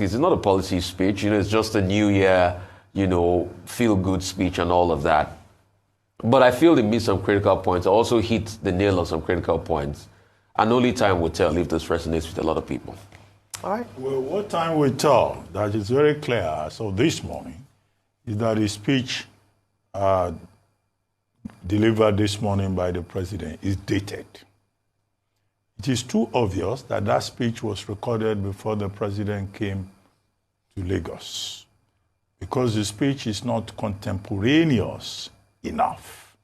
practice. It's not a policy speech. It's just a new year, feel-good speech and all of that. But I feel it missed some critical points. I also hit the nail on some critical points. And only time will tell if this resonates with a lot of people. All right. Well, what time will tell, that is very clear. So this morning, is that the speech delivered this morning by the president is dated. It is too obvious that that speech was recorded before the president came to Lagos, because the speech is not contemporaneous enough.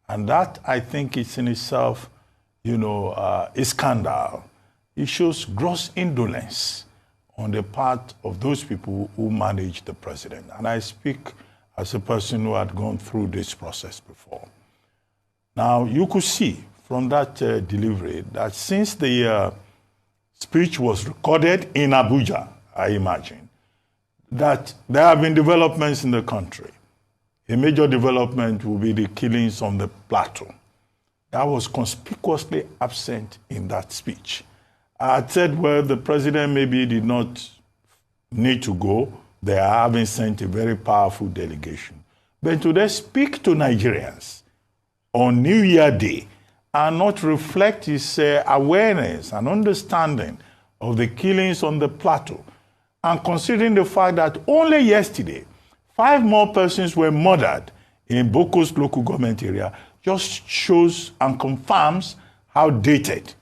And that, I think, is in itself, a scandal. It shows gross indolence on the part of those people who manage the president. And I speak as a person who had gone through this process before. Now, you could see from that delivery that since the speech was recorded in Abuja, I imagine, that there have been developments in the country. A major development will be the killings on the plateau. That was conspicuously absent in that speech. I had said, well, the president maybe did not need to go. They are having sent a very powerful delegation. But to they speak to Nigerians on New Year Day and not reflect his awareness and understanding of the killings on the plateau, and considering the fact that only yesterday, 5 more persons were murdered in Boko's local government area, just shows and confirms how dated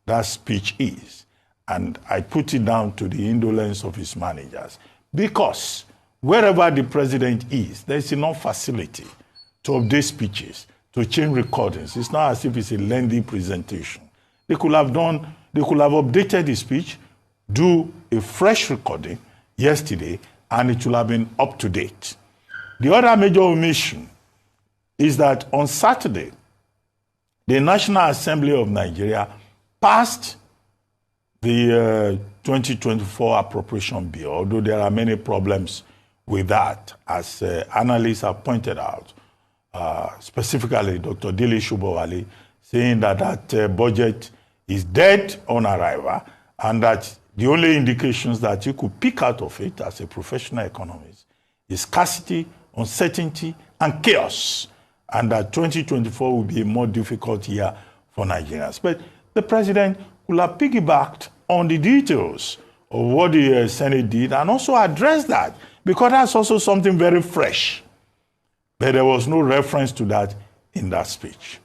that speech is. And I put it down to the indolence of his managers. Because wherever the president is, there's enough facility to update speeches, to change recordings. It's not as if it's a lengthy presentation. They could have updated the speech, do a fresh recording yesterday, and it will have been up to date. The other major omission is that on Saturday, the National Assembly of Nigeria passed the 2024 appropriation bill, although there are many problems with that, as analysts have pointed out, specifically Dr. Dele Shubowale, saying that that budget is dead on arrival, and that the only indications that you could pick out of it as a professional economist is scarcity, uncertainty, and chaos, and that 2024 will be a more difficult year for Nigerians. But the president will have piggybacked on the details of what the Senate did and also addressed that, because that's also something very fresh. But there was no reference to that in that speech.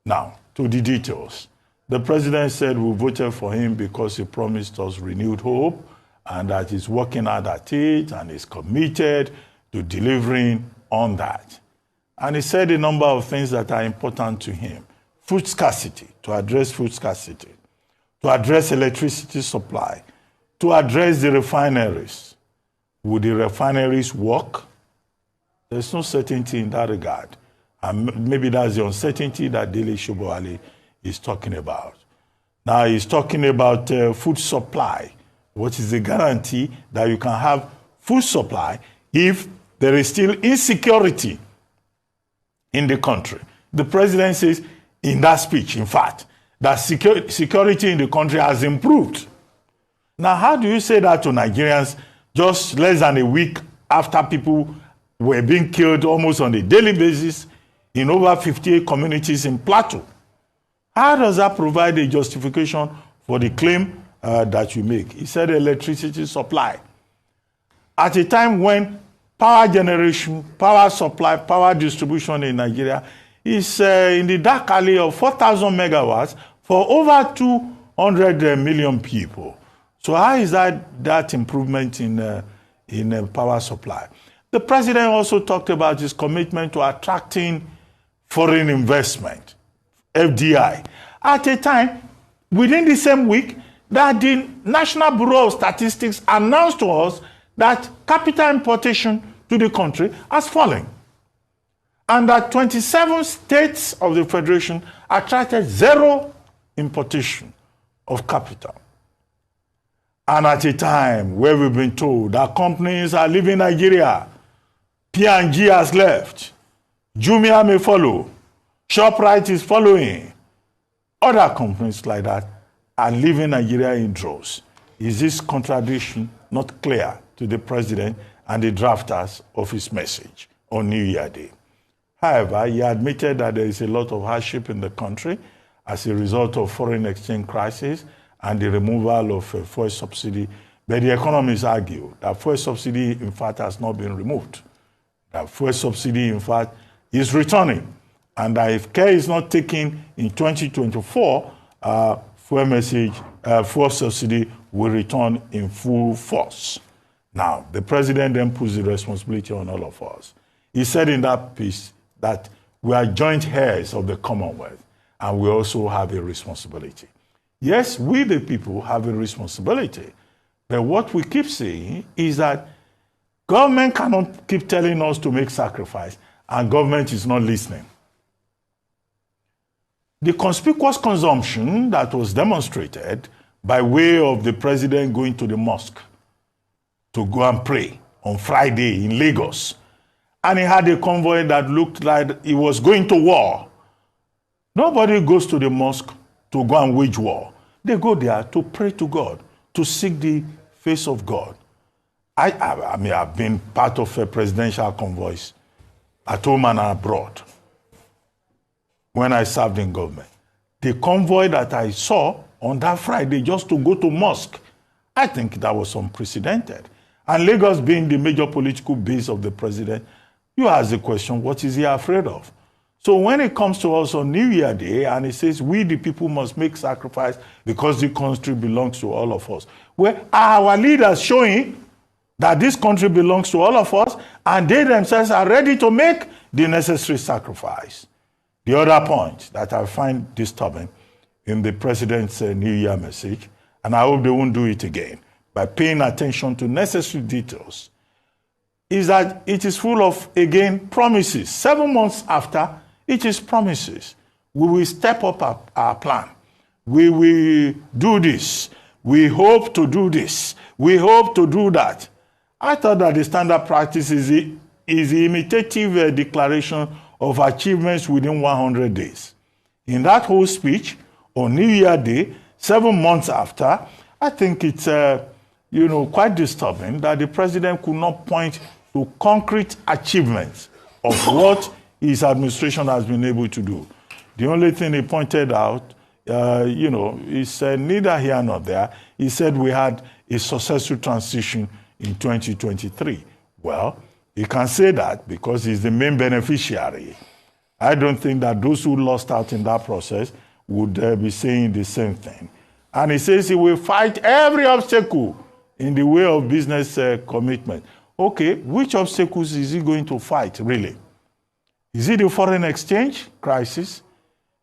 Now, to the details. The president said we voted for him because he promised us renewed hope, and that he's working hard at it and is committed to delivering on that. And he said a number of things that are important to him. Food scarcity, to address food scarcity, to address electricity supply, to address the refineries. Would the refineries work? There's no certainty in that regard. And maybe that's the uncertainty that Dele Shubowale is talking about. Now he's talking about food supply. What is the guarantee that you can have food supply if there is still insecurity in the country? The president says in that speech, in fact, that security in the country has improved. Now, how do you say that to Nigerians just less than a week after people were being killed almost on a daily basis in over 58 communities in Plateau? How does that provide a justification for the claim that you make? He said electricity supply. At a time when power generation, power supply, power distribution in Nigeria is in the dark alley of 4,000 megawatts for over 200 million people. So how is that improvement in power supply? The president also talked about his commitment to attracting foreign investment, FDI, at a time within the same week that the National Bureau of Statistics announced to us that capital importation to the country has fallen, and that 27 states of the Federation attracted zero importation of capital. And at a time where we've been told that companies are leaving Nigeria, P&G has left, Jumia may follow, ShopRite is following, other companies like that are leaving Nigeria in droves. is this contradiction not clear to the president and the drafters of his message on New Year Day? However, he admitted that there is a lot of hardship in the country as a result of foreign exchange crisis and the removal of fuel subsidy. But the economists argue that fuel subsidy, in fact, has not been removed. That fuel subsidy, in fact, is returning. And that if care is not taken in 2024, fuel subsidy will return in full force. Now, the president then puts the responsibility on all of us. He said in that piece that we are joint heirs of the Commonwealth, and we also have a responsibility. Yes, we the people have a responsibility, but what we keep saying is that government cannot keep telling us to make sacrifice, and government is not listening. The conspicuous consumption that was demonstrated by way of the president going to the mosque to go and pray on Friday in Lagos, and he had a convoy that looked like he was going to war. Nobody goes to the mosque to go and wage war. They go there to pray to God, to seek the face of God. I mean, I've been part of a presidential convoys at home and abroad when I served in government. The convoy that I saw on that Friday just to go to mosque, I think that was unprecedented. And Lagos being the major political base of the president, you ask the question, what is he afraid of? So when it comes to us on New Year Day, and it says we the people must make sacrifice because the country belongs to all of us, where are our leaders showing that this country belongs to all of us, and they themselves are ready to make the necessary sacrifice? The other point that I find disturbing in the president's New Year message, and I hope they won't do it again, by paying attention to necessary details, is that it is full of, again, promises. 7 months after, it is promises. We will step up our plan. We will do this. We hope to do this. We hope to do that. I thought that the standard practice is the imitative declaration of achievements within 100 days. In that whole speech, on New Year Day, 7 months after, I think it's quite disturbing that the president could not point to concrete achievements of what his administration has been able to do. The only thing he pointed out, he said neither here nor there. He said we had a successful transition in 2023. Well, he can say that because he's the main beneficiary. I don't think that those who lost out in that process would be saying the same thing. And he says he will fight every obstacle in the way of business commitment. Okay, which obstacles is he going to fight, really? Is it the foreign exchange crisis?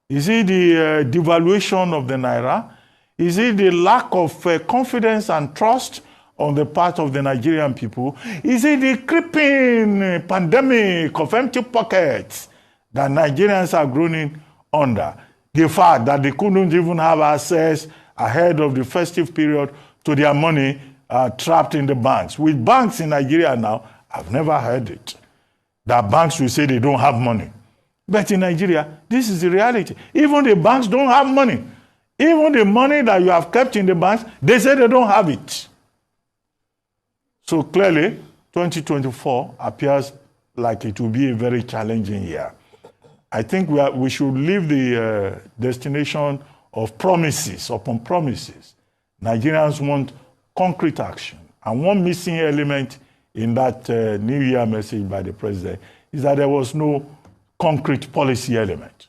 Is it the devaluation of the naira? Is it the lack of confidence and trust on the part of the Nigerian people? Is it the creeping pandemic of empty pockets that Nigerians are groaning under? The fact that they couldn't even have access ahead of the festive period to their money trapped in the banks. With banks in Nigeria now, I've never heard it, that banks will say they don't have money. But in Nigeria, this is the reality. Even the banks don't have money. Even the money that you have kept in the banks, they say they don't have it. So clearly, 2024 appears like it will be a very challenging year. I think we should leave the destination of promises upon promises. Nigerians want concrete action. And one missing element in that New Year message by the president is that there was no concrete policy element.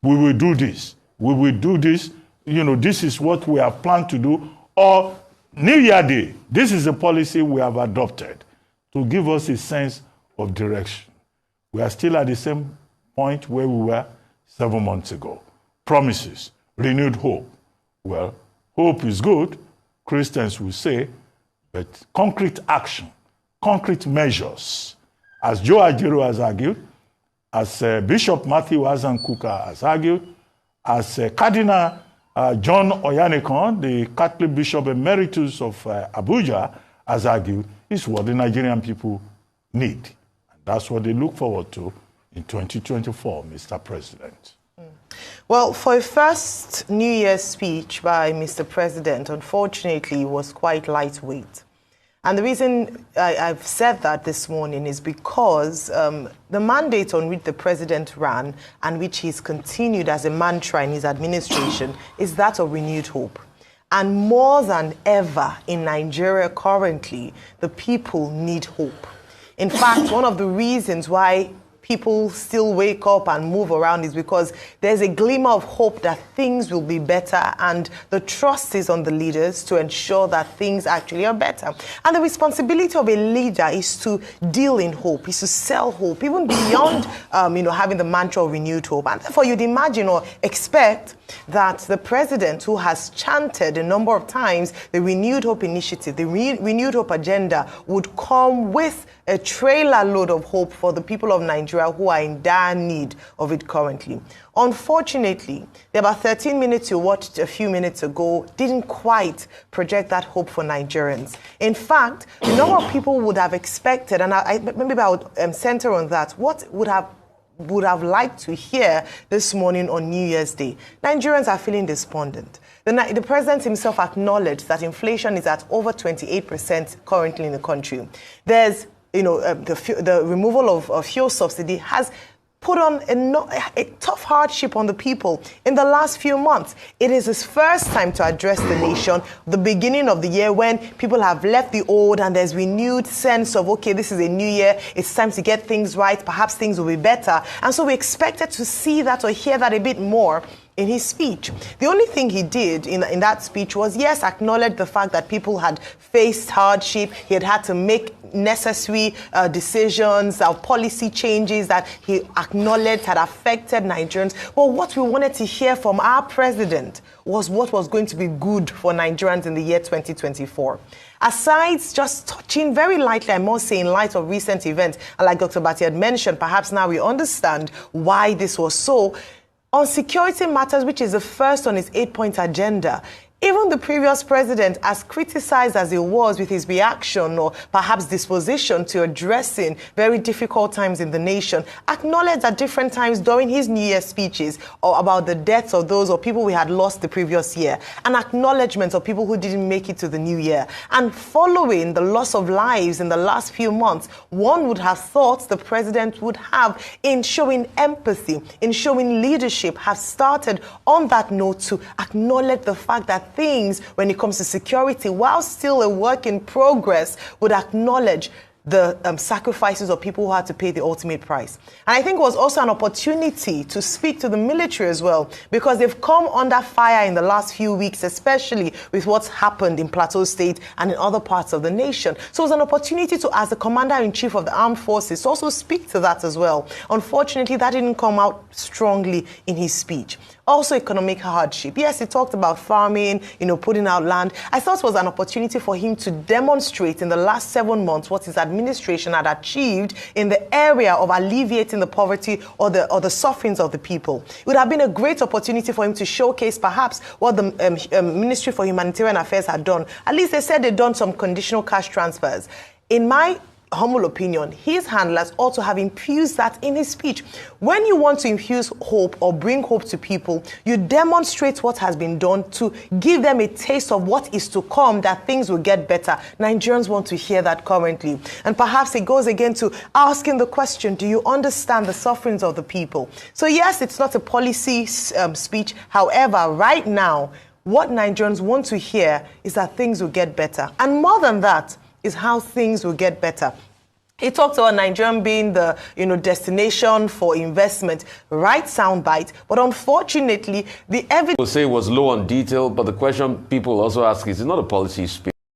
We will do this. We will do this. This is what we have planned to do. Or New Year Day, this is the policy we have adopted to give us a sense of direction. We are still at the same point where we were 7 months ago. Promises, renewed hope. Well, hope is good, Christians will say, but concrete action, concrete measures, as Joe Ajero has argued, as Bishop Matthew Azankuka has argued, as Cardinal John Oyanekon, the Catholic Bishop Emeritus of Abuja, has argued, is what the Nigerian people need. And that's what they look forward to in 2024, Mr. President. Well, for a first New Year's speech by Mr. President, unfortunately, it was quite lightweight. And the reason I've said that this morning is because the mandate on which the president ran and which he's continued as a mantra in his administration is that of renewed hope. And more than ever in Nigeria currently, the people need hope. In fact, one of the reasons why people still wake up and move around is because there's a glimmer of hope that things will be better, and the trust is on the leaders to ensure that things actually are better. And the responsibility of a leader is to deal in hope, is to sell hope, even beyond having the mantra of renewed hope. And therefore you'd imagine or expect that the president, who has chanted a number of times the Renewed Hope Initiative, the Renewed Hope Agenda, would come with a trailer load of hope for the people of Nigeria who are in dire need of it currently. Unfortunately, the about 13 minutes you watched a few minutes ago didn't quite project that hope for Nigerians. In fact, the number of people would have expected, and maybe I would center on that, what would have liked to hear this morning on New Year's Day. Nigerians are feeling despondent. The president himself acknowledged that inflation is at over 28% currently in the country. There's, the removal of fuel subsidy has put on a tough hardship on the people in the last few months. It is his first time to address the nation, the beginning of the year when people have left the old and there's renewed sense of, okay, this is a new year, it's time to get things right, perhaps things will be better. And so we expected to see that or hear that a bit more in his speech. The only thing he did in that speech was, yes, acknowledge the fact that people had faced hardship. He had to make necessary decisions, policy changes that he acknowledged had affected Nigerians. But what we wanted to hear from our president was what was going to be good for Nigerians in the year 2024. Aside just touching very lightly, I must say, in light of recent events, and like Dr. Abati had mentioned, perhaps now we understand why this was so. On security matters, which is the first on his 8-point agenda, even the previous president, as criticized as he was with his reaction or perhaps disposition to addressing very difficult times in the nation, acknowledged at different times during his New Year speeches or about the deaths of those or people we had lost the previous year, an acknowledgement of people who didn't make it to the new year. And following the loss of lives in the last few months, one would have thought the president would have, in showing empathy, in showing leadership, have started on that note to acknowledge the fact that things, when it comes to security, while still a work in progress, would acknowledge the sacrifices of people who had to pay the ultimate price. And I think it was also an opportunity to speak to the military as well, because they've come under fire in the last few weeks, especially with what's happened in Plateau State and in other parts of the nation. So it was an opportunity to, as the Commander-in-Chief of the Armed Forces, to also speak to that as well. Unfortunately, that didn't come out strongly in his speech. Also economic hardship. Yes, he talked about farming, putting out land. I thought it was an opportunity for him to demonstrate in the last 7 months what his administration had achieved in the area of alleviating the poverty or the sufferings of the people. It would have been a great opportunity for him to showcase perhaps what the Ministry for Humanitarian Affairs had done. At least they said they'd done some conditional cash transfers. In my humble opinion, his handlers also have infused that in his speech. When you want to infuse hope or bring hope to people, you demonstrate what has been done to give them a taste of what is to come, that things will get better. Nigerians want to hear that currently. And perhaps it goes again to asking the question, do you understand the sufferings of the people? So yes, it's not a policy speech. However, right now, what Nigerians want to hear is that things will get better. And more than that, is how things will get better. He talked about Nigeria being the destination for investment, right soundbite, but unfortunately, the evidence... People say it was low on detail, but the question people also ask is, it's not a policy speech.